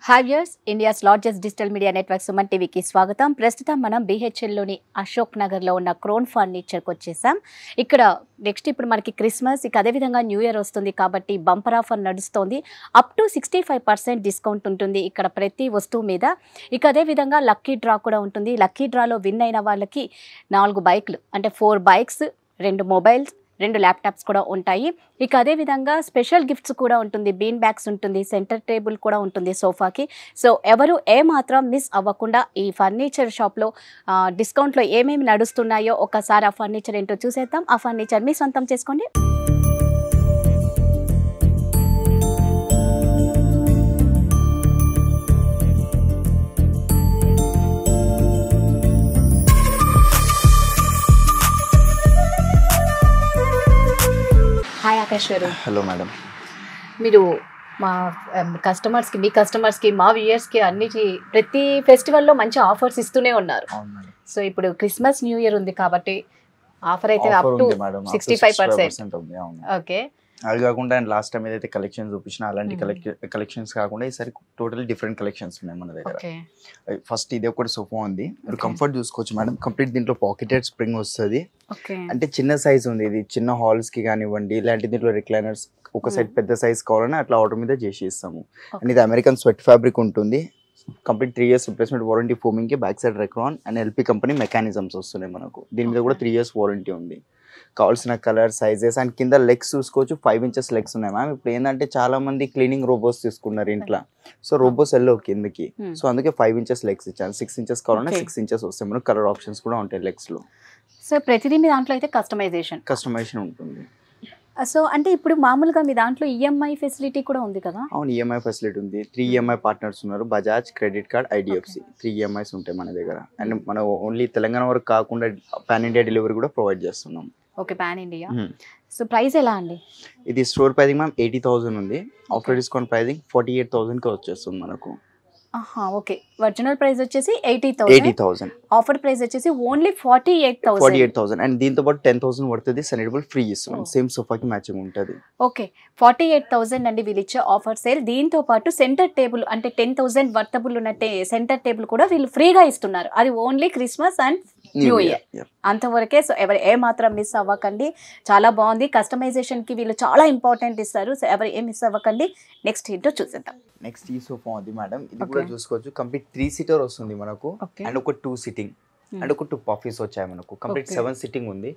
Hi viewers, India's largest digital media network Suman టీవీకి స్వాగతం. ప్రస్తుతం మనం BHLలోని అశోక్ నగర్లో ఉన్న క్రోన్ ఫర్నిచర్కి వచ్చేసాం. ఇక్కడ నెక్స్ట్ ఇప్పుడు మనకి క్రిస్మస్, ఇక అదేవిధంగా న్యూ ఇయర్ వస్తుంది కాబట్టి బంపర్ ఆఫర్ నడుస్తోంది. అప్ టు 65% డిస్కౌంట్ ఉంటుంది ఇక్కడ ప్రతి వస్తువు మీద. ఇక అదేవిధంగా లక్కీ డ్రా కూడా ఉంటుంది. లక్కీ డ్రాలో విన్ అయిన వాళ్ళకి 4 బైక్లు అంటే 4 బైక్స్, 2 మొబైల్స్, 2 ల్యాప్టాప్స్ కూడా ఉంటాయి. ఇక అదేవిధంగా స్పెషల్ గిఫ్ట్స్ కూడా ఉంటుంది. బీన్ బ్యాగ్స్ ఉంటుంది, సెంటర్ టేబుల్ కూడా ఉంటుంది సోఫాకి. సో ఎవరు ఏమాత్రం మిస్ అవ్వకుండా ఈ ఫర్నిచర్ షాప్లో డిస్కౌంట్లో ఏమేమి నడుస్తున్నాయో ఒకసారి ఆ ఫర్నిచర్ ఏంటో చూసేద్దాం. ఆ ఫర్నిచర్ మీ సొంతం చేసుకోండి. హాయ్ ఆకాష్ గారు. Hello madam. మీరు మా కస్టమర్స్కి, మీ కస్టమర్స్కి, మా వ్యూయర్స్కి అన్నిటి ప్రతి ఫెస్టివల్లో మంచి ఆఫర్స్ ఇస్తూనే ఉన్నారు. సో ఇప్పుడు క్రిస్మస్, న్యూ ఇయర్ ఉంది కాబట్టి ఆఫర్ అయితే అప్ టు 65%. ఓకే, అది కాకుండా అండ్ లాస్ట్ టైం ఏదైతే కలెక్షన్స్ చూపించినా అలాంటి కలెక్షన్స్ కాకుండా ఈసారి టోటల్ డిఫరెంట్ కలెక్షన్స్ ఉన్నాయి మన దగ్గర. ఫస్ట్ ఇది ఒకటి సోఫా ఉంది, మీరు కంఫర్ట్ చూసుకోవచ్చు మేడం. కంప్లీట్ దీంట్లో పాకెటెడ్ స్ప్రింగ్ వస్తుంది. అంటే చిన్న సైజ్ ఉంది, ఇది చిన్న హాల్స్ కి కానివ్వండి, ఇలాంటి దీంట్లో రిక్లైనర్స్ ఒక సైడ్ పెద్ద సైజ్ కావాలని అట్లా ఆర్డర్ మీద చేసి ఇస్తాము. అండ్ ఇది అమెరికన్ స్వెట్ ఫ్యాబ్రిక్ ఉంటుంది. Complete 3 years replacement warranty, foaming కి back side Recron and LP company mechanisms వస్తున్నాయి మనకు. దీని మీద కూడా 3 years వారంటీ ఉంది. కావాల్సిన కలర్, సైజెస్ అండ్ కింద లెగ్స్ చూసుకోవచ్చు. 5 inches లెగ్స్ ఉన్నాయి మ్యామ్. ఇప్పుడు ఏంటంటే చాలా మంది క్లీనింగ్ రోబోస్ తీసుకున్నారు ఇంట్లో, సో రోబోస్ వెళ్ళవు కిందకి, సో అందుకే 5 inches లెగ్స్ ఇచ్చాను. 6 inches కావాలన్నా 6 inches వస్తాయి. మనకు కలర్ ఆప్షన్స్ కూడా ఉంటాయి లెగ్స్ లో. సో ప్రతిదీ మీ దాంట్లో అయితే కస్టమైజేషన్ ఉంటుంది. సో అంటే ఇప్పుడు మామూలుగా మీ దాంట్లో EMI ఫెసిలిటీ కూడా ఉంది కదా? అవును, EMI ఫెసిలిటీ ఉంది. 3 EMI పార్ట్నర్స్ ఉన్నారు, Bajaj, credit card, IDFC. 3 EMIs ఉంటాయి మన దగ్గర. అండ్ మనం ఓన్లీ తెలంగాణ వరకు కాకుండా పాన్ ఇండియా డెలివరీ కూడా ప్రొవైడ్ చేస్తున్నాం. Okay, pan India. So price ఎలా అండి? ఇది స్టోర్ ప్రైజింగ్ మ్యామ్ 80,000 ఉంది. ఆఫ్టర్ డిస్కౌంట్ ప్రైజింగ్ 48,000కి వచ్చేస్తుంది మనకు. ఓకే, ఒరిజినల్ ప్రైస్ వచ్చేసి 80,000, ఆఫర్ ప్రైస్ వచ్చేసి ఓన్లీ 48,000. అండ్ దీంతో పాటు 10,000 పడుతుంది సెనరబుల్ ఫ్రీ ఇస్తున్నాం. సేమ్ సోఫాకి మ్యాచింగ్ ఉంటుంది. ఓకే, 48,000 అండి వీళ్ళు ఇచ్చే ఆఫర్ సేల్. దీంతో పాటు సెంటర్ టేబుల్ అంటే 10,000 వర్తబుల్ ఉన్న సెంటర్ టేబుల్ కూడా వీళ్ళు ఫ్రీగా ఇస్తున్నారు. అది only Christmas and new year అంతవరకే. సో ఎవరు ఏ మాత్రం మిస్ అవ్వకండి. చాలా బాగుంది. కస్టమైజేషన్ కి వీళ్ళు చాలా ఇంపార్టెంట్ ఇస్తారు. సో ఎవరు ఏం మిస్ అవ్వకండి. నెక్స్ట్ ఏంటో చూసేద్దాం. నెక్స్ట్ ఈ సోఫా ఉంది మేడం. ఇది కూడా చూసుకోవచ్చు. కంప్లీట్ 3 seater వస్తుంది మనకు, అండ్ ఒక 2 sitting అండ్ ఒక 2 పఫీస్ వచ్చాయి మనకు. కంప్లీట్ 7 sitting ఉంది.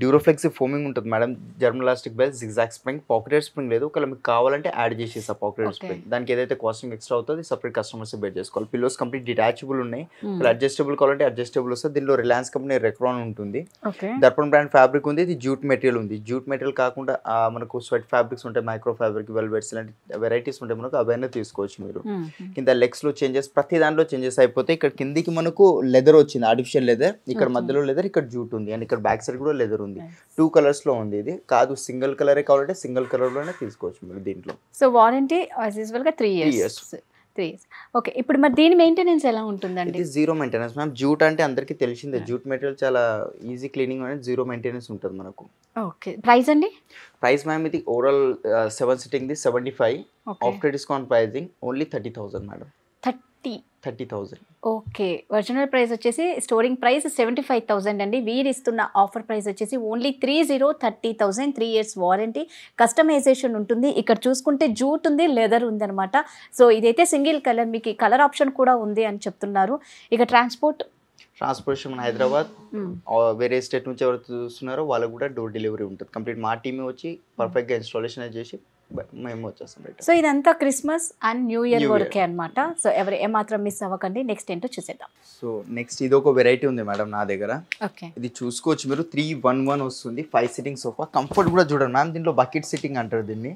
డ్యూరోఫ్లెక్స్ ఫోమింగ్ ఉంటుంది madam. Germalastic belt, zigzag spring, pocketed spring లేదు. ఒకవేళ మీకు కావాలంటే యాడ్ చేసేసా పాకెటెడ్ స్ప్రింగ్. దానికి ఏదైతే కాస్టింగ్ ఎక్స్ట్రా అవుతుంది సపరేట్ కస్టమర్స్ బేర్ చేసుకోవాలి. పిల్లోస్ కంప్లీట్ డిటాచబుల్ ఉన్నాయి. అడ్జస్టబుల్ కావాలంటే అడ్జస్టబుల్ వస్తుంది. దీనిలో రిలయన్స్ కంపెనీ రెక్రాన్ ఉంటుంది. దర్పణ్ బ్రాండ్ ఫ్యాబ్రిక్ ఉంది. ఇది జూట్ మెటీరియల్ ఉంది. జూట్ మెటీరియల్ కాకుండా మనకు స్వెట్ ఫ్యాబ్రిక్స్ ఉంటాయి, మైక్రో ఫ్యాబ్రిక్, వెల్వెట్స్ ఇలాంటి వెరైటీస్ ఉంటాయి మనకు. అవన్నీ తీసుకోవచ్చు మీరు. కింద లెగ్స్ లో చేంజెస్, ప్రతి దాంట్లో చేంజెస్ అయిపోతాయి. ఇక్కడ కిందికి మనకు లెదర్ వచ్చింది, ఆర్టిఫిషియల్ లెదర్. ఇక్కడ మధ్యలో లెదర్, ఇక్కడ జూట్ ఉంది. అండ్ ఇక్కడ బ్యాక్ సైడ్ కూడా లెదర్ ఉంది. 2 colors లో ఉంది. ఇది కాదు సింగిల్ కలరే కావాలంటే సింగిల్ కలర్ లోనే తీసుకోవచ్చు మీరు దీంట్లో. సో వారంటీ యాజ్ యూజువల్ గా 3 years. ఓకే, ఇప్పుడు మరి దీని మెయింటెనెన్స్ ఎలా ఉంటుందండి? ఇది 0 maintenance మ్యామ్. జూట్ అంటే అందరికీ తెలిసిందే, జూట్ మెటీరియల్ చాలా ఈజీ క్లీనింగ్ అనేది, 0 maintenance ఉంటుంది మనకు. ఓకే, ప్రైస్ అండి? ప్రైస్ మ్యామ్ ఇది overall 7 sitting the 75. After discount pricing only 30,000 madam. 30,000. Okay, original price వచ్చేసి స్టోరింగ్ ప్రైస్ 75,000 అండి. వీరు ఇస్తున్న ఆఫర్ ప్రైస్ వచ్చేసి ఓన్లీ 30,000. 3 years వారంటీ, కస్టమైజేషన్ ఉంటుంది. ఇక్కడ చూసుకుంటే జూట్ ఉంది, లెదర్ ఉంది అనమాట. సో ఇదైతే సింగిల్ కలర్, మీకు కలర్ ఆప్షన్ కూడా ఉంది అని చెప్తున్నారు. ఇక ట్రాన్స్పోర్టేషన్ మన హైదరాబాద్, వేరే స్టేట్ నుంచి ఎవరు చూస్తున్నారో వాళ్ళకు కూడా డోర్ డెలివరీ ఉంటుంది. కంప్లీట్ మా టీమే వచ్చి పర్ఫెక్ట్గా ఇన్స్టాలేషన్ చేసి మేము వచ్చేస్తాం. సో ఇదంతా క్రిస్మస్ అండ్ న్యూ ఇయర్ వరకే అనమాట. సో ఎవరు ఏమాత్రం మిస్ అవ్వకండి. నెక్స్ట్ ఏంటో చూసేద్దాం. సో నెక్స్ట్ ఇది ఒక వెరైటీ ఉంది మేడం నా దగ్గర. ఇది చూసుకోవచ్చు మీరు. 311 వస్తుంది. 5 sitting సోఫా. కంఫర్ట్ కూడా చూడండి మ్యామ్. దీంట్లో బకెట్ సిట్టింగ్ అంటారు దీన్ని.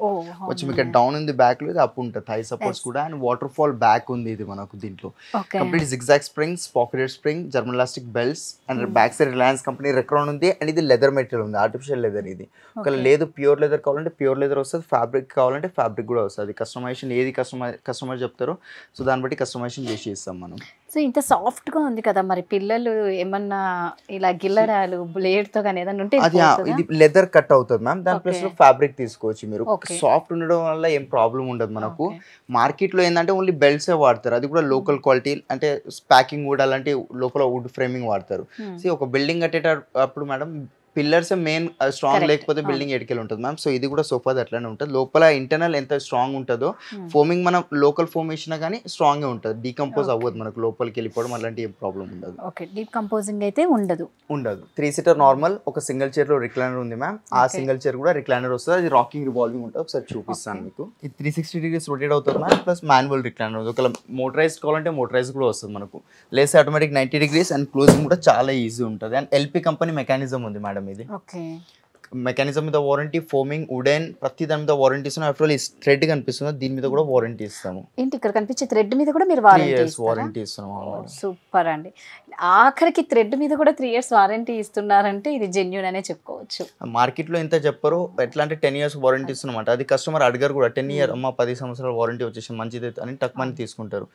వచ్చి మీకు డౌన్ ఉంది, బ్యాక్ లో ఇది అప్ ఉంటుంది, థై సపోర్ట్స్ కూడా. అండ్ వాటర్ ఫాల్ బ్యాక్ ఉంది ఇది మనకు. దీంట్లో complete zigzag springs, pocketed spring, germalastic belts and back side Reliance company Recron ఉంది. అండ్ ఇది లెదర్ మెటీరియల్ ఉంది, ఆర్టిఫిషియల్ లెదర్. ఇది ఒకవేళ లేదు ప్యూర్ లెదర్ కావాలంటే ప్యూర్ లెదర్ వస్తుంది. ఫ్యాబ్రిక్ ఫ్యాబ్రిక్ కావాలంటే ఫ్యాబ్రిక్ కూడా వస్తుంది. కస్టమైజేషన్ ఏది కస్టమర్ చెప్తారో సో దాన్ని బట్టి కస్టమైజేషన్ చేసి ఇస్తాం మనం. సో ఇంత సాఫ్ట్గా ఉంది కదా, మరి పిల్లలు ఏమన్నా ఇలా గిల్లడాలు బ్లేడ్తో కానీ ఏదైనా ఉంటే అది ఇది లెదర్ కట్ అవుతుంది మ్యామ్. దాని ప్లస్ ఫ్యాబ్రిక్ తీసుకోవచ్చు మీరు. సాఫ్ట్ ఉండడం వల్ల ఏం ప్రాబ్లం ఉండదు మనకు. మార్కెట్ లో ఏంటంటే ఓన్లీ బెల్ట్సే వాడతారు, అది కూడా లోకల్ క్వాలిటీ, అంటే ప్యాకింగ్ వుడ్ అలాంటి లోపల వుడ్ ఫ్రేమింగ్ వాడతారు. సో ఒక బిల్డింగ్ కట్టేటప్పుడు మేడం పిల్లర్స్ మెయిన్ స్ట్రాంగ్ లేకపోతే బిల్డింగ్ ఎడికెళ్ళి ఉంటుంది మ్యామ్. సో ఇది కూడా సోఫాది అట్లానే ఉంటుంది. లోపల ఇంటర్నల్ ఎంత స్ట్రాంగ్ ఉంటుందో ఫోమింగ్ మనం లోకల్ ఫోమ్ వేసినా కానీ స్ట్రాంగ్ గా ఉంటుంది, డీకంపోజ్ అవ్వదు మనకు, లోపలికి వెళ్ళిపోవడం అలాంటి ఏం ప్రాబ్లం ఉండదు. ఓకే, డీకంపోజింగ్ అయితే ఉండదు. 3 సీటర్ నార్మల్, ఒక సింగిల్ చైర్ లో రిక్లైనర్ ఉంది మ్యామ్. ఆ సింగిల్ చైర్ కూడా రిక్లైనర్ వస్తుంది, అది రాకింగ్ రివాల్వింగ్ ఉంటుంది. ఒకసారి చూపిస్తాను మీకు. ఇది 360 degrees రొటేట్ అవుతుంది మ్యామ్. ప్లస్ మాన్యువల్ రిక్లైనర్, ఒక మోటరైజ్ కావాలంటే మోటరైజ్ కూడా వస్తుంది మనకు. లేస్ ఆటోమేటిక్ 90 degrees అండ్ క్లోజింగ్ కూడా చాలా ఈజీ ఉంటుంది. అండ్ ఎల్పి కంపెనీ మెకానిజం ఉంది మేడం. ఇది మెకానిజం మీద వారంటీ, ఫోమింగ్, వుడెన్, ప్రతి దాని మీద వారంటీ ఇస్తున్నాం. ఆఫ్టర్ ఆల్ ఈ థ్రెడ్ కనిపిస్తుంది, దీని మీద కూడా వారంటీ ఇస్తాము. ఏంటి ఇక్కడ కనిపించే థ్రెడ్ మీద కూడా మీరు వారంటీ ఇస్తున్నాం. సూపర్ అండి. ఆఖరికి థ్రెడ్ మీద కూడా 3 years వారంటీ ఇస్తున్నారంటే ఇది జెన్యూన్ అనే చెప్పుకోవచ్చు. మార్కెట్ లో ఎంత చెప్పారో ఎట్లా అంటే 10 years వారంటీ ఇస్తున్నమాట. అది కస్టమర్ అడిగారు కూడా, 10 years అమ్మ 10 సంవత్సరాల వారంటీ వచ్చేసి మంచిది అని టక్మని తీసుకుంటారు.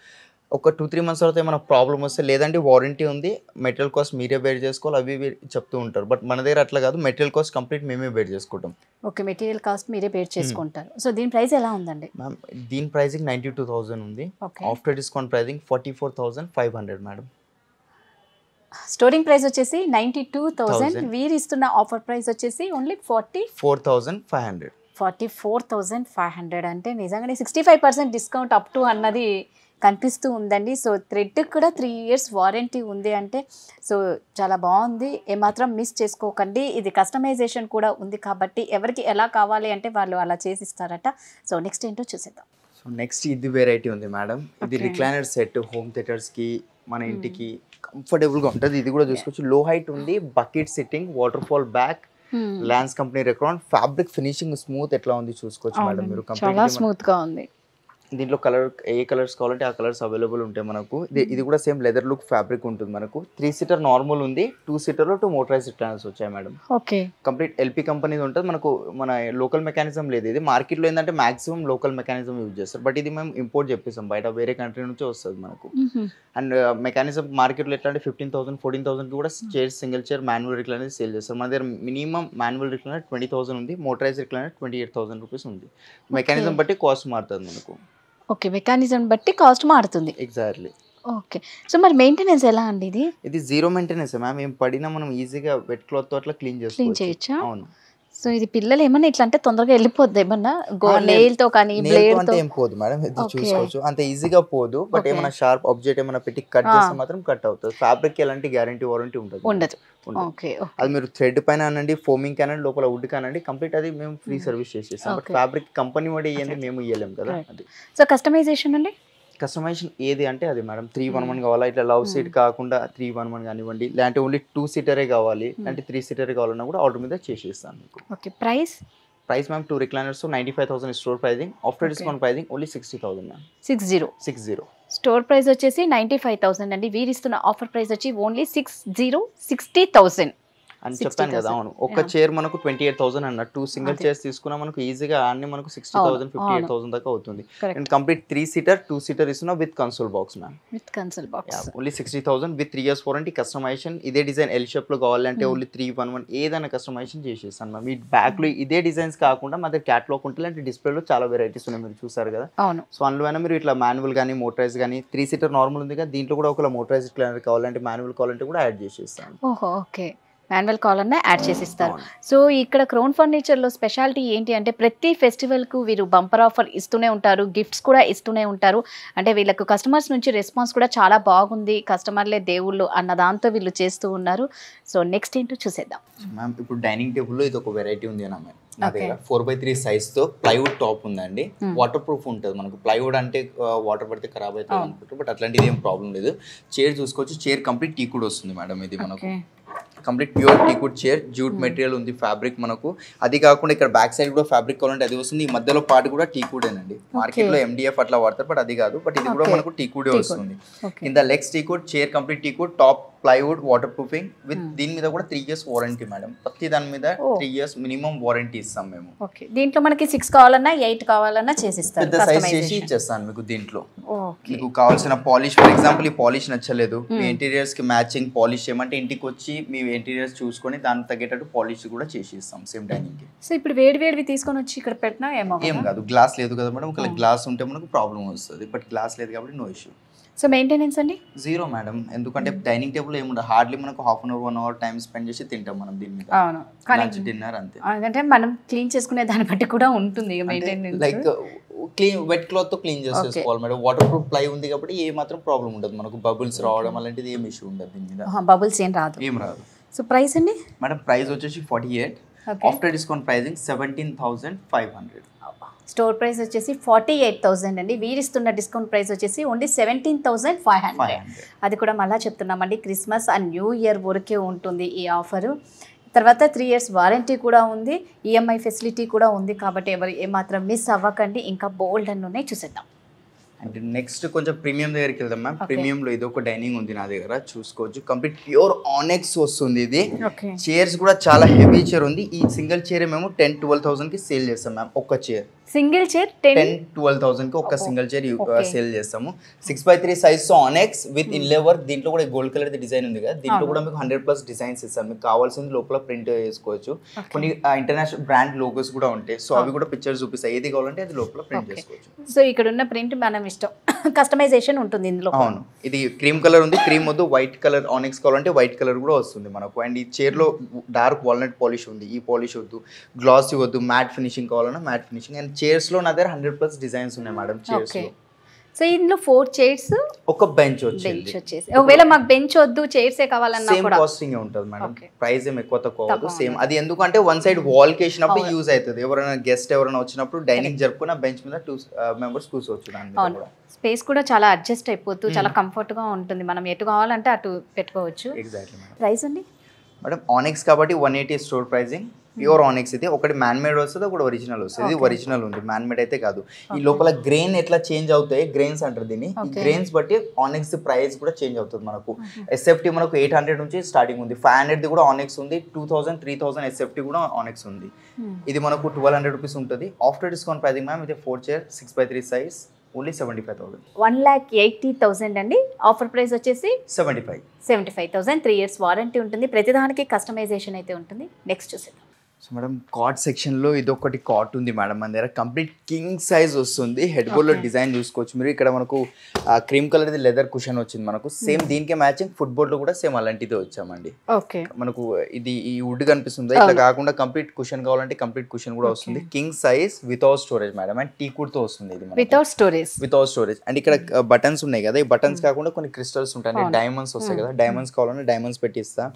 ఒక 2-3 months తర్వాత ఏమైనా ప్రాబ్లమ్ వస్తే లేదంటే వారంటీ ఉంది, మెటీరియల్ కాస్ట్ మీరే బేర్ చేసుకోవాలి, అవి చెప్తూ ఉంటారు. బట్ మన దగ్గర అట్లా కాదు, మెటీరియల్ కాస్ట్ కంప్లీట్ మేమే బేర్ చేసుకుంటాం. ఓకే, మెటీరియల్ కాస్ట్ మీరే బేర్ చేసుకుంటారు. సో దీని ప్రైస్ ఎలా ఉందండి మ్యామ్? దీని ప్రైసింగ్ 92,000 ఉంది. After discount pricing 44,500 madam. Storing price వచ్చేసి 92,000, వీరు ఇస్తున్న ఆఫర్ ప్రైస్ వచ్చేసి ఓన్లీ 44,500. 44,500 అంటే నిజంగానే 65% డిస్కౌంట్ అప్ టు అన్నది కనిపిస్తూ ఉందండి. సో థ్రెడ్ కూడా 3 years వారంటీ ఉంది అంటే సో చాలా బాగుంది, ఏమాత్రం మిస్ చేసుకోకండి. ఇది కస్టమైజేషన్ కూడా ఉంది కాబట్టి ఎవరికి ఎలా కావాలి అంటే వాళ్ళు అలా చేసిస్తారట. సో నెక్స్ట్ ఏంటో చూసేద్దాం. సో నెక్స్ట్ ఇది వెరైటీ ఉంది మేడం. ఇది రిక్లైనర్ సెట్, హోమ్ థియేటర్స్కి, మన ఇంటికి కంఫర్టబుల్గా ఉంటుంది. ఇది కూడా చూసుకోవచ్చు. లో హైట్ ఉంది, bucket sitting, water fall back, lance company record, fabric finishing smooth ఎట్లా ఉంది చూసుకోవచ్చు మేడం మీరు. చాలా స్మూత్ గా ఉంది. దీంట్లో ఏ కలర్స్ కావాలంటే ఆ కలర్స్ అవైలబుల్ ఉంటాయి మనకు. ఇది కూడా సేమ్ లెదర్ లుక్ ఫ్యాబ్రిక్ ఉంటుంది మనకు. 3 seater నార్మల్ ఉంది, 2 seater లో 2 మోటరైజ్ రిక్లైనర్స్ వచ్చాయి మేడం. ఓకే, కంప్లీట్ ఎల్పి కంపెనీది ఉంటుంది మనకు. మన లోకల్ మెకానిజం లేదు. ఇది మార్కెట్ లో ఏంటంటే మాక్సిమం లోకల్ మెకానిజం యూజ్ చేస్తారు, బట్ ఇది మేము ఇంపోర్ట్ చెప్పేసాం, బయట వేరే కంట్రీ నుంచి వస్తుంది మనకు. అండ్ మెకానిజం మార్కెట్ లో ఎట్లా అంటే 15,000, 14,000 కూడా chair, single chair manual recliner sale చేస్తారు. మన దగ్గర మినిమం మాన్యువల్ రిక్లైనర్ 20,000 ఉంది, మోటరైజ్ రిక్లైనర్ 28,000 రూపీస్ ఉంది. మెకానిజం బట్టి కాస్ట్ మారుతుంది మనకు. ఓకే, మెకానిజం బట్టి కాస్ట్ మారుతుంది. ఎగ్జాక్ట్లీ. ఓకే, సో మరి మెయింటెనెన్స్ ఎలా అండి? ఇది 0 మెయింటెనెన్స్ మ్యామ్. ఏం పడినా మనం ఈజీగా వెట్ క్లాత్ తో అట్లా క్లీన్ చేయొచ్చా? అవును. సో ఇది పిల్లలు ఏమన్నా ఇట్లా అంటే తొందరగా వెళ్ళిపోద్ది ఏమన్నా నెయిల్ తో కానీ బ్లేడ్ తో? ఏం పోదు మేడం, ఇది చూసుకోవచ్చు. అంత ఈజీగా పోదు, బట్ ఏమైనా షార్ప్ ఆబ్జెక్ట్ ఏమైనా పెట్టి కట్ చేస్తే మాత్రం కట్ అవుతుంది. ఫ్యాబ్రిక్ ఎలాంటి గ్యారంటీ వారంటీ ఉండదు. ఓకే, అది మీరు థ్రెడ్ పైన అనండి, ఫోమింగ్ కానండి, లోపల వుడ్ కానండి, కంప్లీట్ అది మేము ఫ్రీ సర్వీస్ చేసేస్తాం. బట్ ఫ్యాబ్రిక్ కంపెనీ వాడి ఇవ్వండి, మేము ఇవ్వలేము కదా. అది సో కస్టమైజేషన్ అండి, కస్టమైజేషన్ ఏది అంటే అది మేడం. 311 కావాలా, ఇట్లా లవ్ సీట్ కాకుండా 311 కానివ్వండి, లేదంటే ఓన్లీ 2 seater కావాలి, అంటే 3 seater కావాలన్నా కూడా ఆర్డర్ మీద చేసేస్తాను మీకు. Okay, price ma'am 2 recliners 95,000 store pricing. After discount pricing only 60,000 ma'am. 60 store price వచ్చేసి 95,000 అండి. వీరు ఇస్తున్న ఆఫర్ ప్రైస్ వచ్చి ఓన్లీ 60,000 అని చెప్పాను కదా. అవును, ఒక చైర్ మనకు 28,000 అన్న, 2 సింగిల్ చైర్స్ తీసుకున్నా మనకు ఈజీగా అన్ని మనకు 60,000, 58,000 దాకా అవుతుంది. అండ్ కంప్లీట్ 3 seater, 2 seater ఇస్తున్నా with console box ma'am. Only 60,000 with 3 years warranty. Customization ఇదే డిజైన్ ఎల్ షేప్ లో కావాలంటే ఓన్లీ 311 ఏదైనా కస్టమైజేషన్ చేసేస్తాను మ్యామ్. ఈ బ్యాక్ లో ఇదే డిజైన్స్ కాకుండా మా దగ్గర క్యాటలాగ్ ఉంటుంది, అంటే డిస్ప్లేలో చాలా వెరైటీస్ ఉన్నాయి, మీరు చూసారు కదా. సో అందులో అయినా మీరు ఇట్లా మాన్యువల్ కానీ మోటరైజ్ కానీ, 3 seater నార్మల్ ఉంది కదా, దీంట్లో కూడా ఒక మోటరైజ్ క్లీనర్ కావాలంటే, మాన్యువల్ కావాలంటే కూడా యాడ్ చేసేస్తాను. ఓకే, మాన్యువల్ కాలర్నే యాడ్ చేసిస్తారు. సో ఇక్కడ క్రౌన్ ఫర్నిచర్లో స్పెషాలిటీ ఏంటి అంటే ప్రతి ఫెస్టివల్కు వీరు బంపర్ ఆఫర్ ఇస్తూనే ఉంటారు, గిఫ్ట్స్ కూడా ఇస్తూనే ఉంటారు. అంటే వీళ్ళకు కస్టమర్స్ నుంచి రెస్పాన్స్ కూడా చాలా బాగుంది, కస్టమర్లే దేవుళ్ళు అన్న దాంతో వీళ్ళు చేస్తూ ఉన్నారు. సో నెక్స్ట్ ఏంటో చూసేద్దాం మ్యామ్. ఇప్పుడు డైనింగ్ టేబుల్లో ఇది ఒక వెరైటీ ఉంది అన్న మ్యామ్. నా దగ్గర 4x3 సైజ్తో ప్లైవుడ్ టాప్ ఉందండి. వాటర్ ప్రూఫ్ ఉంటుంది మనకు. ప్లైవుడ్ అంటే వాటర్ పడితే ఖరాబ్ అవుతుంది అనుకుంటారు, బట్ అట్లాంటిది ఏం ప్రాబ్లం లేదు. చైర్ చూసుకోవచ్చు, చైర్ కంప్లీట్ టీకుడ్ వస్తుంది మేడం. ఇది మనకు complete pure టీకుడ్ chair, jute material ఉంది, ఫ్యాబ్రిక్ మనకు. అది కాకుండా ఇక్కడ బ్యాక్ సైడ్ కూడా ఫ్యాబ్రిక్ కావాలంటే అది వస్తుంది. ఈ మధ్యలో పార్ట్ కూడా టీకుడేనండి. మార్కెట్ లో MDF అట్లా వాడతారు, బట్ అది కాదు. బట్ ఇది కూడా మనకు టీకుడే వస్తుంది. కింద legs టీకుడ్, chair complete టీకుడ్, top plywood, water proofing with దీని మీద కూడా 3 years వారంటీ మేడం. ప్రతి దాని మీద 3 years మినిమం వారంటీ ఇస్తాం మేము. ఓకే, దీంట్లో మనకి 6 కావాలన్నా 8 కావాలన్నా చేసిస్తారు, పెద్ద సైజ్ చేసి ఇచ్చేస్తాను మీకు. దీంట్లో మీకు కావాల్సిన పాలిష్, ఫర్ ఎగ్జాంపుల్ ఈ పాలిష్ నచ్చలేదు, మీ ఇంటీరియర్స్ కి మ్యాచింగ్ పాలిష్ చేయమంటే ఇంటికి వచ్చి మీ ఇంటీరియర్స్ చూసుకొని దానికి తగ్గేటట్టు పాలిష్ కూడా చేసి ఇస్తాం సేమ్ డైనింగ్ కి. సో ఇప్పుడు వేడివేడివి తీసుకొని వచ్చి ఇక్కడ పెట్టినా ఏం కాదు. గ్లాస్ లేదు కదా మేడం, ఒకవేళ గ్లాస్ ఉంటే మనకు ప్రాబ్లం వస్తుంది, బట్ గ్లాస్ లేదు కాబట్టి నో ఇష్యూ. సో మెయింటెనెన్స్ అండి 0 మేడం. ఎందుకంటే డైనింగ్ టేబుల్ ఏముండదు, హార్డ్లీ మనకు ½ hour 1 hour టైం స్పెండ్ చేసి తింటాం మనం దీని మీద. అవును, కానీ డిన్నర్ అంతే. అంటే మనం క్లీన్ చేసుకునే దాన్ని బట్టి కూడా ఉంటుంది maintenance. Like clean wet cloth తో క్లీన్ చేసుకోవాలి మేడం. వాటర్ ప్రూఫ్ ప్లై ఉంది కాబట్టి ఏ మాత్రం ప్రాబ్లం ఉండదు మనకు. బబుల్స్ రావడం అలాంటిది ఏం ఇష్యూ ఉండదు దీని మీద. బబుల్స్ ఏం రాదు. సో ప్రైస్ అండి మేడం, ప్రైస్ వచ్చేసి 48, after discount pricing 17,500. Store price వచ్చేసి 48,000 అండి. వీరిస్తున్న డిస్కౌంట్ ప్రైస్ వచ్చేసి ఓన్లీ 17,500. అది కూడా మళ్ళీ చెప్తున్నామండి, క్రిస్మస్ అండ్ న్యూ ఇయర్ వరకే ఉంటుంది ఈ ఆఫరు. తర్వాత 3 years వారంటీ కూడా ఉంది, EMI ఫెసిలిటీ కూడా ఉంది. కాబట్టి ఎవరు ఏమాత్రం మిస్ అవ్వకండి. ఇంకా బోల్డ్ అని ఉన్నాయి, చూసేద్దాం. అంటే నెక్స్ట్ కొంచెం ప్రీమియం దగ్గరికి వెళ్దాం మ్యామ్. ప్రీమియంలో ఇది ఒక డైనింగ్ ఉంది నా దగ్గర, చూసుకోవచ్చు. కంప్లీట్ ప్యూర్ ఆనెక్స్ వస్తుంది ఇది. చైర్స్ కూడా చాలా హెవీ చైర్ ఉంది. ఈ సింగిల్ చైర్ మేము 10-12,000 కి సేల్ చేస్తాం మ్యామ్. ఒక్క చైర్ సింగిల్ చైర్ 10-12,000 కి ఒక సింగిల్ చైర్ సేల్ చేస్తాము. 6x3 size onyx with inlay work. దీంట్లో కూడా గోల్డ్ కలర్ డిజైన్ ఉంది కదా, దీంట్లో కూడా మీకు 100+ డిజైన్స్ ఇస్తాం. మీకు కావాల్సింది లోపల ప్రింట్ చేసుకోవచ్చు. కొన్ని ఇంటర్నేషనల్ బ్రాండ్ లోగోస్ కూడా ఉంటాయి, సో అవి కూడా పిక్చర్స్ చూపిస్తాయి. ఏది కావాలంటే అది లోపల ప్రింట్ చేసుకోవచ్చు. సో ఇక్కడ ఉన్న ప్రింట్ మనం ఇష్టం, కస్టమైజేషన్ ఉంటుంది ఇందులో. అవును, ఇది క్రీమ్ కలర్ ఉంది. క్రీమ్ వద్దు వైట్ కలర్ ఆనెక్స్ కావాలంటే వైట్ కలర్ కూడా వస్తుంది మనకు. అండ్ ఈ చైర్ లో డార్క్ వాల్నట్ పాలిష్ ఉంది, ఈ పాలిష్ వద్దు. గ్లాసీ వద్దు, మ్యాట్ ఫినిషింగ్ కావాలన్నా మ్యాట్ ఫినిషింగ్. అండ్ చైర్స్ లో నా దగ్గర 100+ డిజైన్స్ ఉన్నాయి మేడం చైర్స్ లో. సో ఇందులో 4 చైర్స్, ఒక బెంచ్ వచ్చేసి. ఒకవేళ మాకు బెంచ్ వద్దు, చైర్స్ ఏ కావాలన్నా సేమ్ కాస్టింగ్ ఉంటుంది మేడం. ప్రైస్ ఏం ఎక్కువ తక్కువ అవ్వదు, సేమ్. అది ఎందుకంటే వన్ సైడ్ వాల్ కి వేసినప్పుడు యూజ్ అవుతుంది. ఎవరైనా గెస్ట్ ఎవరైనా వచ్చినప్పుడు డైనింగ్ జరుపుకున్న బెంచ్ మీద 2 members కూర్చోవచ్చు. దాని స్పేస్ కూడా చాలా అడ్జస్ట్ అయిపోతూ చాలా కంఫర్ట్ గా ఉంటుంది. మనం ఎటు కావాలంటే అటు పెట్టుకోవచ్చు. ఎగ్జాక్ట్లీ. ప్రైస్ అండి మేడం, ఆనెక్స్ కాబట్టి 180 స్టోర్ ప్రైసింగ్. ప్యూర్ ఆనెక్స్ ఇది. ఒకటి మ్యాన్ మేడ్ వస్తుంది, ఒకటి ఒరిజినల్ వస్తుంది. ఇది ఒరిజినల్ ఉంది, మ్యాన్ మేడ్ అయితే కాదు. ఈ లోపల గ్రెయిన్ ఎట్లా చేంజ్ అవుతాయి, గ్రెయిన్స్ అంటారు దీన్ని. ఈ గ్రెయిన్స్ బట్టి ఆనెక్స్ ప్రైస్ కూడా చేంజ్ అవుతుంది మనకు. SFT మనకు 800 నుంచి స్టార్టింగ్ ఉంది. 500 కూడా ఆనెక్స్ ఉంది. 2,000, 3,000 SFT కూడా ఆనెక్స్ ఉంది. ఇది మనకు 1,200 రూపీస్ ఉంటుంది. ఆఫ్టర్ డిస్కౌంట్ ప్రైసింగ్ మ్యామ్ ఇది 4 చైర్ 6x3 సైజ్ ఓన్లీ 75,000. 1,80,000 అండి. ఆఫర్ ప్రైస్ వచ్చేసి 75,000. 3 years వారంటీ ఉంటుంది. ప్రతిదానికి కస్టమైజేషన్ అయితే ఉంటుంది. నెక్స్ట్ చూసేద్దాం. సో మేడం, కాట్ సెక్షన్లో ఇది ఒకటి కాట్ ఉంది మేడం మన దగ్గర. కంప్లీట్ కింగ్ సైజ్ వస్తుంది. హెడ్ బోర్డ్లో డిజైన్ చూసుకోవచ్చు మీరు. ఇక్కడ మనకు క్రీమ్ కలర్ ఇది లెదర్ కుషన్ వచ్చింది మనకు. సేమ్ దీనికి మ్యాచింగ్ ఫుట్బోర్డ్లో కూడా సేమ్ అలాంటిదే వచ్చామండి. ఓకే, మనకు ఇది ఈ వుడ్ కనిపిస్తుంది. ఇట్లా కాకుండా కంప్లీట్ కుషన్ కావాలంటే కంప్లీట్ కుషన్ కూడా వస్తుంది. King size without storage madam. And టీకుడ్ తో వస్తుంది ఇది వితౌట్ స్టోరేజ్. అండ్ ఇక్కడ బటన్స్ ఉన్నాయి కదా, ఈ బటన్స్ కాకుండా కొన్ని క్రిస్టల్స్ ఉంటాయి, డైమండ్స్ వస్తాయి కదా. డైమండ్స్ కావాలంటే డైమండ్స్ పెట్టిస్తా.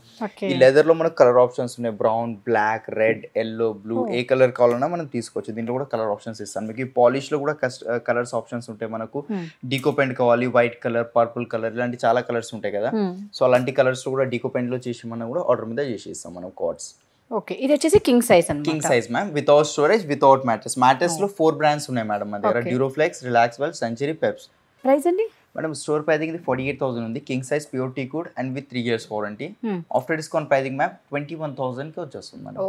ఈ లెదర్ లో మనకు కలర్ ఆప్షన్స్ ఉన్నాయి, brown, black, red, yellow, blue. ఏ కలర్ కావాలన్నా మనం తీసుకోవచ్చు. దీంట్లో కూడా కలర్ ఆప్షన్స్ ఇస్తాను మీకు. ఈ పాలిష్ లో కూడా కలర్స్ ఆప్షన్స్ ఉంటాయి మనకు. డీకో పెయింట్ కావాలి, వైట్ కలర్, పర్పుల్ కలర్, ఇలాంటి చాలా కలర్స్ ఉంటాయి కదా. సో అలాంటి కలర్స్ కూడా డీకో పెయింట్ లో చేసి మనం కూడా ఆర్డర్ మీద చేసి ఇస్తాం మనం కార్డ్స్. ఓకే, ఇది వచ్చేసి కింగ్ సైజ్ అన్నమాట. King size ma'am, without storage, without mattress. Mattress లో 4 బ్రాండ్స్ ఉన్నాయి మేడం మన దగ్గర. డ్యూరోఫ్లెక్స్, రిలాక్స్వెల్, సెంచరీ, పెప్స్. ప్రైస్ అండి మేడం, స్టోర్ ప్రైసింగ్ ఇది 48,000 ఉంది. King size pure టీకుడ్ and with 3 years warranty. After discount pricing ma'am 21,000 కి వచ్చేస్తుంది మేడం.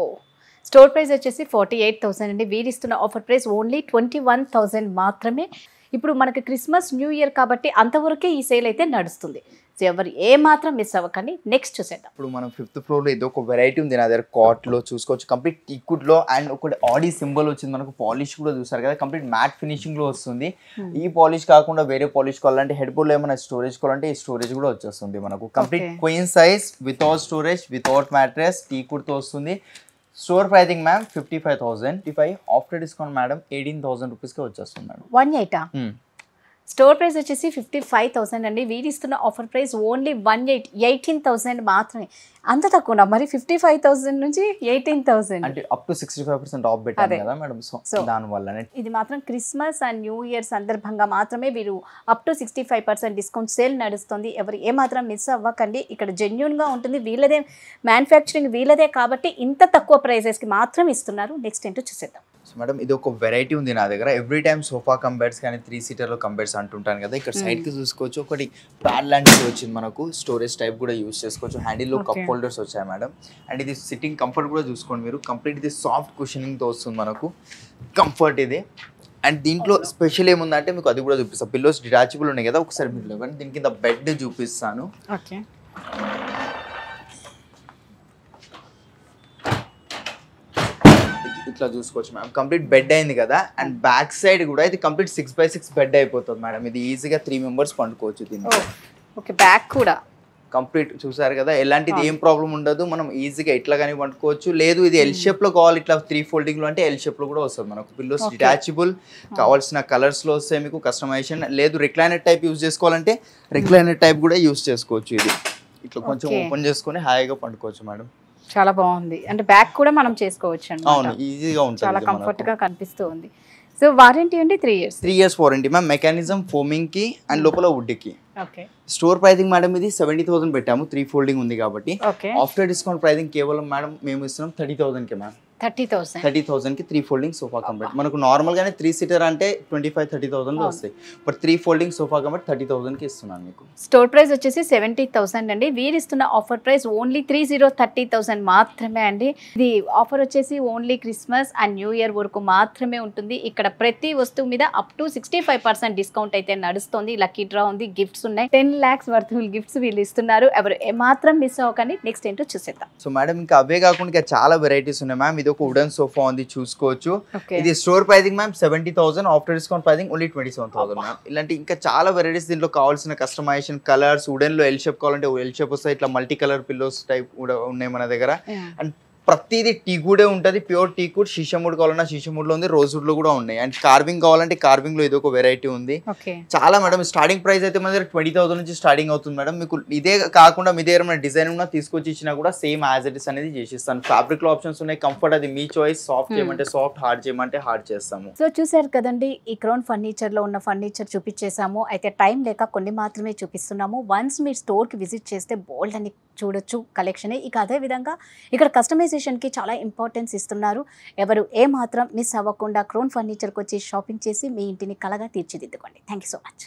స్టోర్ ప్రైస్ వచ్చేసి 48,000 అండి. వీరిస్తున్న ఆఫర్ ప్రైస్ ఓన్లీ 21,000 మాత్రమే. ఇప్పుడు మనకి క్రిస్మస్, న్యూ ఇయర్ కాబట్టి అంతవరకే ఈ సేల్ అయితే నడుస్తుంది. సో ఎవరు ఏ మాత్రం మిస్ అవ్వకండి. నెక్స్ట్ చూసేద్దాం. ఇప్పుడు మనం 5th floor లో ఏదో ఒక వెరైటీ ఉంది నా దగ్గర. కాట్ లో చూసుకోవచ్చు, కంప్లీట్ టీకుడ్ లో. అండ్ ఒకటి ఆడీ సింబల్ వచ్చింది మనకు. పాలిష్ కూడా చూసారు కదా, కంప్లీట్ మ్యాట్ ఫినిషింగ్ లో వస్తుంది. ఈ పాలిష్ కాకుండా వేరే పాలిష్ కావాలంటే, హెడ్ బోర్డ్ లో ఏమైనా స్టోరేజ్ కావాలంటే ఈ స్టోరేజ్ కూడా వచ్చేస్తుంది మనకు. Complete queen size without storage, without mattress, టీకుడ్ తో వస్తుంది. Store pricing ma'am 55,000. After discount madam 18,000 rupees కి వచ్చేస్తుంది మేడం. 18. స్టోర్ ప్రైస్ వచ్చేసి 55,000 అండి. వీరు ఇస్తున్న ఆఫర్ ప్రైస్ ఓన్లీ 18,000 మాత్రమే. అంత తక్కువ మరి 55,000 నుంచి 18,000 అంటే అప్ టు 65% ఆఫ్ పెట్టారు కదా మేడం. సో దానివల్లనే ఇది మాత్రం క్రిస్మస్ అండ్ న్యూ ఇయర్ సందర్భంగా మాత్రమే వీరు అప్ టు 65% డిస్కౌంట్ సేల్ నడుస్తుంది. ఎవరు ఏమాత్రం మిస్ అవ్వకండి. ఇక్కడ జెన్యూన్గా ఉంటుంది, వీళ్ళదే మ్యానుఫ్యాక్చరింగ్ వీళ్ళదే కాబట్టి ఇంత తక్కువ ప్రైజెస్కి మాత్రం ఇస్తున్నారు. నెక్స్ట్ ఏంటో చూసేద్దాం. సో మేడం ఇది ఒక వెరైటీ ఉంది నా దగ్గర. ఎవ్రీ టైమ్ సోఫా కంబెడ్స్ కానీ 3 సీటర్లో కంబెడ్స్ అంటుంటాను కదా, ఇక్కడ సైడ్కి చూసుకోవచ్చు ఒకటి ప్యాడ్ లాంటిది వచ్చింది మనకు. స్టోరేజ్ టైప్ కూడా యూస్ చేసుకోవచ్చు. హ్యాండిల్లో కప్ హోల్డర్స్ వచ్చాయి మేడం. అండ్ ఇది సిట్టింగ్ కంఫర్ట్ కూడా చూసుకోండి మీరు. కంప్లీట్ ఇది సాఫ్ట్ కుషనింగ్తో వస్తుంది మనకు, కంఫర్ట్ ఇది. అండ్ దీంట్లో స్పెషల్ ఏముందంటే మీకు అది కూడా చూపిస్తాను. పిల్లోస్ డిటాచబుల్ ఉన్నాయి కదా, ఒకసారి మీరు లేవండి. దీని కింద బెడ్ చూపిస్తాను. ఓకే, ఇట్లా చూసుకోవచ్చు మేడం. కంప్లీట్ బెడ్ అయింది కదా. అండ్ బ్యాక్ సైడ్ కూడా ఇది కంప్లీట్ 6x6 బెడ్ అయిపోతుంది మేడం. ఇది ఈజీగా 3 మెంబర్స్ పండుకోవచ్చు దీన్ని. ఓకే, బ్యాక్ కూడా కంప్లీట్ చూసారు కదా, ఎలాంటిది ఏం ప్రాబ్లం ఉండదు. మనం ఈజీగా ఇట్లా కానీ పండుకోవచ్చు. లేదు ఇది ఎల్ షేప్ లో కావాలి, ఇట్లా 3 ఫోల్డింగ్ లో అంటే ఎల్ షేప్ లో కూడా వస్తుంది మనకు. పిల్లోస్ డిటాచబుల్, కావాల్సిన కలర్స్ లో వస్తాయి మీకు కస్టమైజేషన్. లేదు రిక్లైనర్ టైప్ యూజ్ చేసుకోవాలంటే రిక్లైనర్ టైప్ కూడా యూజ్ చేసుకోవచ్చు. ఇది ఇట్లా కొంచెం ఓపెన్ చేసుకొని హాయిగా పండుకోవచ్చు మేడం. చాలా బాగుంది. అంటే బ్యాక్ కూడా మనం చేసుకోవచ్చు అండి. అవును, ఈజీగా ఉంటుంది, చాలా కంఫర్ట్ గా కనిపిస్తూ ఉంది. సో వారంటీ అండి 3 years. 3 years warranty ma'am. Mechanism foaming కి అండ్ లోపల వుడ్ కి. ఓకే, స్టోర్ ప్రైసింగ్ మేడం ఇది 70,000 పెట్టాము, 3 ఫోల్డింగ్ ఉంది కాబట్టి. ఓకే, ఆఫ్టర్ డిస్కౌంట్ ప్రైసింగ్ కేవలం మేడం మేము ఇస్తున్నాం 30,000 కి మ్యామ్. 30,000 కి 3 ఫోల్డింగ్ సోఫా కంబెడ్. మనకు నార్మల్ గానే 3 సీటర్ అంటే 25-30,000 లో వస్తాయి. బట్ 3 ఫోల్డింగ్ సోఫా కంబెడ్ 30,000 కి ఇస్తున్నాను మీకు. స్టోర్ ప్రైస్ వచ్చేసి 70,000 అండి. వీరిస్తున్న ఆఫర్ ప్రైస్ ఓన్లీ 30,000 మాత్రమే అండి. ఇది ఆఫర్ వచ్చేసి only Christmas and new year వరకు మాత్రమే ఉంటుంది. ఇక్కడ ప్రతి వస్తువు మీద అప్ టు 65% డిస్కౌంట్ అయితే నడుస్తుంది. లక్కీ డ్రా ఉంది, గిఫ్ట్స్ ఉన్నాయి. 10 lakhs వర్త్ గిఫ్ట్స్ వీళ్ళు ఇస్తున్నారు. ఎవరు ఏమాత్రం మిస్ అవ్వకండి. నెక్స్ట్ ఏంటో చూసేద్దాం. సో మేడం ఇంకా అవే కాకుండా ఇంకా చాలా వెరైటీస్ ఉన్నాయి మ్యామ్. ఇది ఒక వుడెన్ సోఫా ఉంది చూసుకోవచ్చు. ఇది store pricing ma'am 70,000, after discount pricing only 27,000 ma'am. ఇలాంటి ఇంకా చాలా వెరైటీస్ దీంట్లో కావాల్సిన కస్టమైజేషన్ కలర్స్. వుడెన్ లో ఎల్ షేప్ కావాలంటే ఎల్ షేప్ వస్తాయి. ఇట్లా మల్టీ కలర్ పిల్లోస్ టైప్ కూడా ఉన్నాయి మన దగ్గర. అండ్ ప్రతిదీ టీకుడే ఉంటుంది, ప్యూర్ టీకుడ్. షీషముడ్ కావాలన్నా షీషముడ్ లో ఉంది, రోజ్ వుడ్ లో కూడా ఉన్నాయి. అండ్ కార్వింగ్ కావాలంటే కార్వింగ్ లో ఇది ఒక వెరైటీ ఉంది. చాలా మేడం. స్టార్టింగ్ ప్రైస్ అయితే మన దగ్గర 20,000 నుంచి స్టార్టింగ్ అవుతుంది మేడం. మీకు ఇదే కాకుండా మీ దగ్గర మన డిజైన్ ఉన్న తీసుకొచ్చి ఇచ్చినా కూడా సేమ్ యాజ్ ఇట్ ఇస్ అనేది చేసిస్తాను. ఫ్యాబ్రిక్ లో ఆప్షన్స్ ఉన్నాయి, కంఫర్ట్ అది మీ చాయిస్. సాఫ్ట్ చేయమంటే సాఫ్ట్, హార్డ్ చేయమంటే హార్డ్ చేస్తాము. సో చూసారు కదండి, ఈ క్రౌన్ ఫర్నిచర్ లో ఉన్న ఫర్నిచర్ చూపించేసాము. అయితే టైం లేక కొన్ని మాత్రమే చూపిస్తున్నాము. వన్స్ మీరు స్టోర్ కి విజిట్ చేస్తే బోల్డ్ అని చూడొచ్చు కలెక్షన్. ఇక అదే విధంగా ఇక్కడ కస్టమైజేషన్ కి చాలా ఇంపార్టెన్స్ ఇస్తున్నారు. ఎవరు ఏ మాత్రం మిస్ అవ్వకుండా క్రౌన్ ఫర్నిచర్కి వచ్చి షాపింగ్ చేసి మీ ఇంటిని కలగా తీర్చిదిద్దుకోండి. Thank you so much.